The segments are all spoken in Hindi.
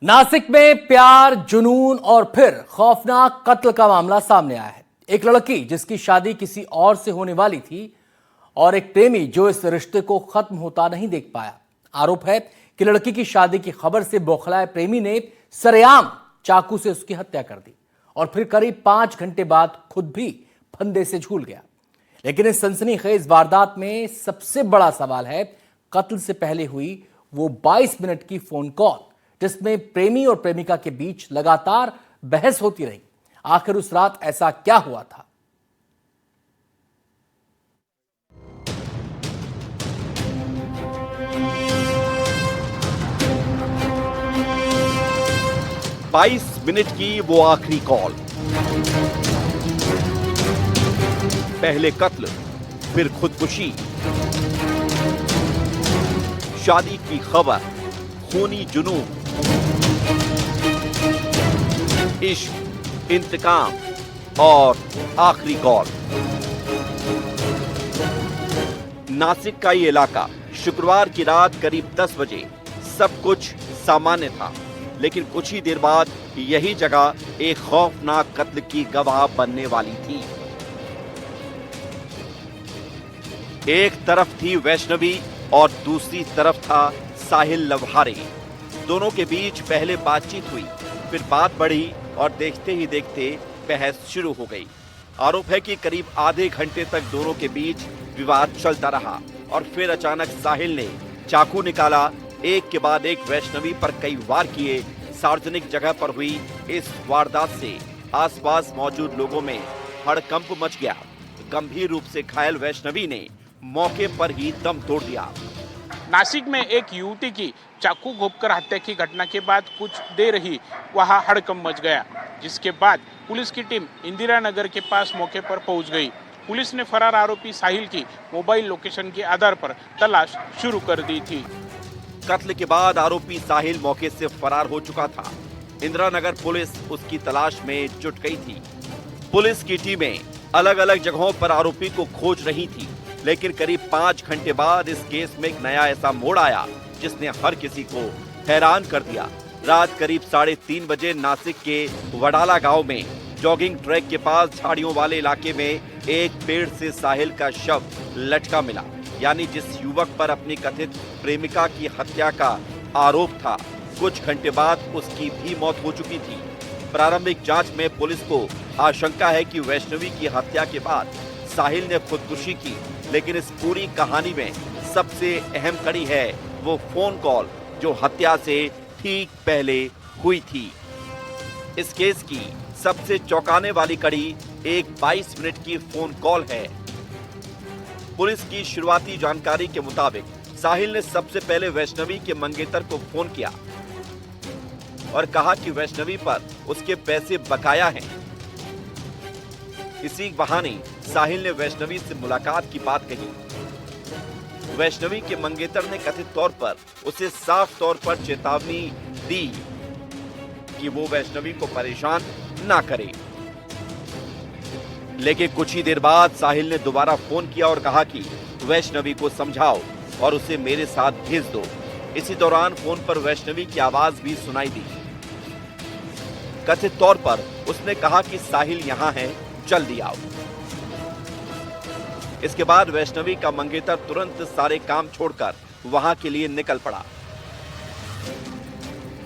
नासिक में प्यार, जुनून और फिर खौफनाक कत्ल का मामला सामने आया है। एक लड़की जिसकी शादी किसी और से होने वाली थी और एक प्रेमी जो इस रिश्ते को खत्म होता नहीं देख पाया। आरोप है कि लड़की की शादी की खबर से बौखलाए प्रेमी ने सरेआम चाकू से उसकी हत्या कर दी और फिर करीब 5 घंटे बाद खुद भी फंदे से झूल गया। लेकिन इस सनसनीखेज वारदात में सबसे बड़ा सवाल है कत्ल से पहले हुई वो 22 मिनट की फोन कॉल जिसमें प्रेमी और प्रेमिका के बीच लगातार बहस होती रही। आखिर उस रात ऐसा क्या हुआ था? बाईस मिनट की वो आखिरी कॉल, पहले कत्ल फिर खुदकुशी, शादी की खबर, खूनी जुनून, इश्क, इंतकाम और आखिरी कॉल। नासिक का ये इलाका शुक्रवार की रात करीब 10 बजे सब कुछ सामान्य था, लेकिन कुछ ही देर बाद यही जगह एक खौफनाक कत्ल की गवाह बनने वाली थी। एक तरफ थी वैष्णवी और दूसरी तरफ था साहिल लवहारे। दोनों के बीच पहले बातचीत हुई, फिर बात बढ़ी और देखते ही देखते बहस शुरू हो गई। आरोप है कि करीब आधे घंटे तक दोनों के बीच विवाद चलता रहा और फिर अचानक साहिल ने चाकू निकाला, एक के बाद एक वैष्णवी पर कई वार किए। सार्वजनिक जगह पर हुई इस वारदात से आसपास मौजूद लोगों में हड़कंप मच गया। गंभीर रूप से घायल वैष्णवी ने मौके पर ही दम तोड़ दिया। नासिक में एक युवती की चाकू घोंपकर हत्या की घटना के बाद कुछ देर ही वहां हड़कंप मच गया, जिसके बाद पुलिस की टीम इंदिरा नगर के पास मौके पर पहुंच गई। पुलिस ने फरार आरोपी साहिल की मोबाइल लोकेशन के आधार पर तलाश शुरू कर दी थी। कत्ल के बाद आरोपी साहिल मौके से फरार हो चुका था। इंदिरा नगर पुलिस उसकी तलाश में जुट गई थी। पुलिस की टीमें अलग अलग जगहों पर आरोपी को खोज रही थी, लेकिन करीब 5 घंटे बाद इस केस में एक नया ऐसा मोड़ आया जिसने हर किसी को हैरान कर दिया। रात करीब 3:30 बजे नासिक के वडाला गांव में जॉगिंग ट्रैक के पास झाड़ियों वाले इलाके में एक पेड़ से साहिल का शव लटका मिला। यानी जिस युवक पर अपनी कथित प्रेमिका की हत्या का आरोप था, कुछ घंटे बाद उसकी भी मौत हो चुकी थी। प्रारंभिक जांच में पुलिस को आशंका है कि वैष्णवी की हत्या के बाद साहिल ने खुदकुशी की, लेकिन इस पूरी कहानी में सबसे अहम कड़ी है वो फोन कॉल जो हत्या से ठीक पहले हुई थी। इस केस की सबसे चौंकाने वाली कड़ी एक 22 मिनट की फोन कॉल है। पुलिस की शुरुआती जानकारी के मुताबिक साहिल ने सबसे पहले वैष्णवी के मंगेतर को फोन किया और कहा कि वैष्णवी पर उसके पैसे बकाया हैं। इसी बहाने साहिल ने वैष्णवी से मुलाकात की बात कही। वैष्णवी के मंगेतर ने कथित तौर पर उसे साफ तौर पर चेतावनी दी कि वो वैष्णवी को परेशान ना करे। लेकिन कुछ ही देर बाद साहिल ने दोबारा फोन किया और कहा कि वैष्णवी को समझाओ और उसे मेरे साथ भेज दो। इसी दौरान फोन पर वैष्णवी की आवाज भी सुनाई दी। कथित तौर पर उसने कहा कि साहिल यहां है, जल्दी आओ। इसके बाद वैष्णवी का मंगेतर तुरंत सारे काम छोड़कर वहां के लिए निकल पड़ा।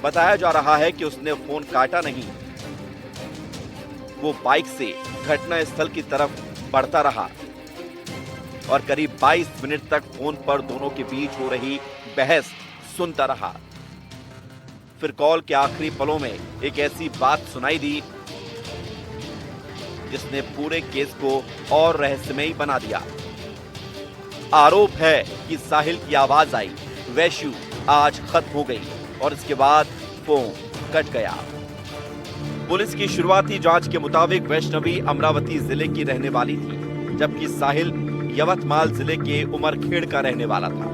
बताया जा रहा है कि उसने फोन काटा नहीं, वो बाइक से घटना स्थल की तरफ बढ़ता रहा और करीब 22 मिनट तक फोन पर दोनों के बीच हो रही बहस सुनता रहा। फिर कॉल के आखिरी पलों में एक ऐसी बात सुनाई दी जिसने पूरे केस को और रहस्यमयी बना दिया। आरोप है कि साहिल की आवाज आई, वैशु आज खत्म हो गई, और इसके बाद फोन कट गया। पुलिस की शुरुआती जांच के मुताबिक वैष्णवी अमरावती जिले की रहने वाली थी, जबकि साहिल यवतमाल जिले के उमरखेड़ का रहने वाला था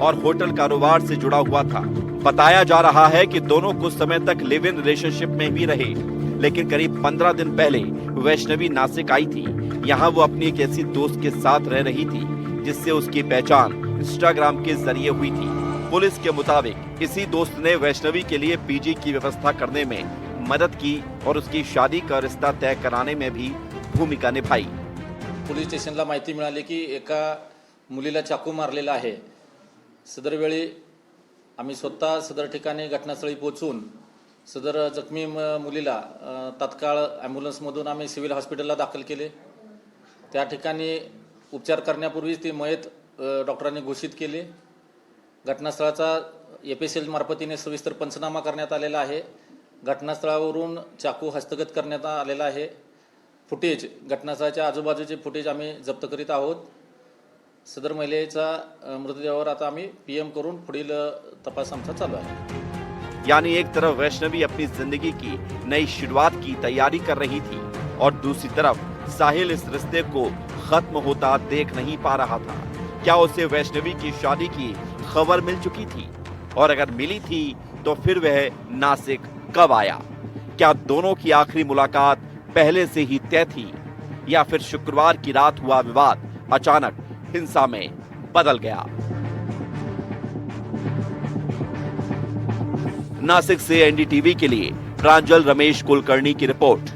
और होटल कारोबार से जुड़ा हुआ था। बताया जा रहा है कि दोनों कुछ समय तक लिव इन रिलेशनशिप में भी रहे, लेकिन करीब 15 दिन पहले वैष्णवी नासिक आई थी। यहाँ वो अपनी एक ऐसी दोस्त के साथ रह रही थी जिससे उसकी पहचान इंस्टाग्राम के जरिए हुई थी। पुलिस के मुताबिक इसी दोस्त ने वैष्णवी के लिए पीजी की व्यवस्था करने में मदद की और उसकी शादी का रिश्ता तय कराने में भी भूमिका निभाई। पोलीस स्टेशनला माहिती मिळाली की एका मुलीला चाकू मारलेला आहे। सदर वेळी आम्ही स्वतः सदर ठिकाणी घटनास्थळी पोहोचून सदर जखमी मुलीला तात्काळ ॲम्ब्युलन्समधून आम्ही सिव्हिल हॉस्पिटलला दाखल केले। त्या ठिकाणी उपचार करण्यापूर्वीच ती मयत डॉक्टरांनी घोषित केली। घटनास्थळाचा एपीसीएल मार्फतीने सविस्तर पंचनामा करण्यात आलेला आहे। घटनास्थळावरून चाकू हस्तगत करण्यात आलेला आहे। फुटेज घटनास्थळाच्या आजूबाजूचे फुटेज आम्ही जप्त करीत आहोत। सदर महिलेचा मृतदेहावर आता आम्ही पीएम करून पुढील तपास आमचा चालू आहे। यानी एक तरफ वैष्णवी अपनी जिंदगी की नई शुरुआत की तैयारी कर रही थी और दूसरी तरफ साहिल इस रिश्ते को खत्म होता देख नहीं पा रहा था। क्या उसे वैष्णवी की शादी की खबर मिल चुकी थी? और अगर मिली थी तो फिर वह नासिक कब आया? क्या दोनों की आखिरी मुलाकात पहले से ही तय थी या फिर शुक्रवार की रात हुआ विवाद अचानक हिंसा में बदल गया? नासिक से एनडीटीवी के लिए प्रांजल रमेश कुलकर्णी की रिपोर्ट।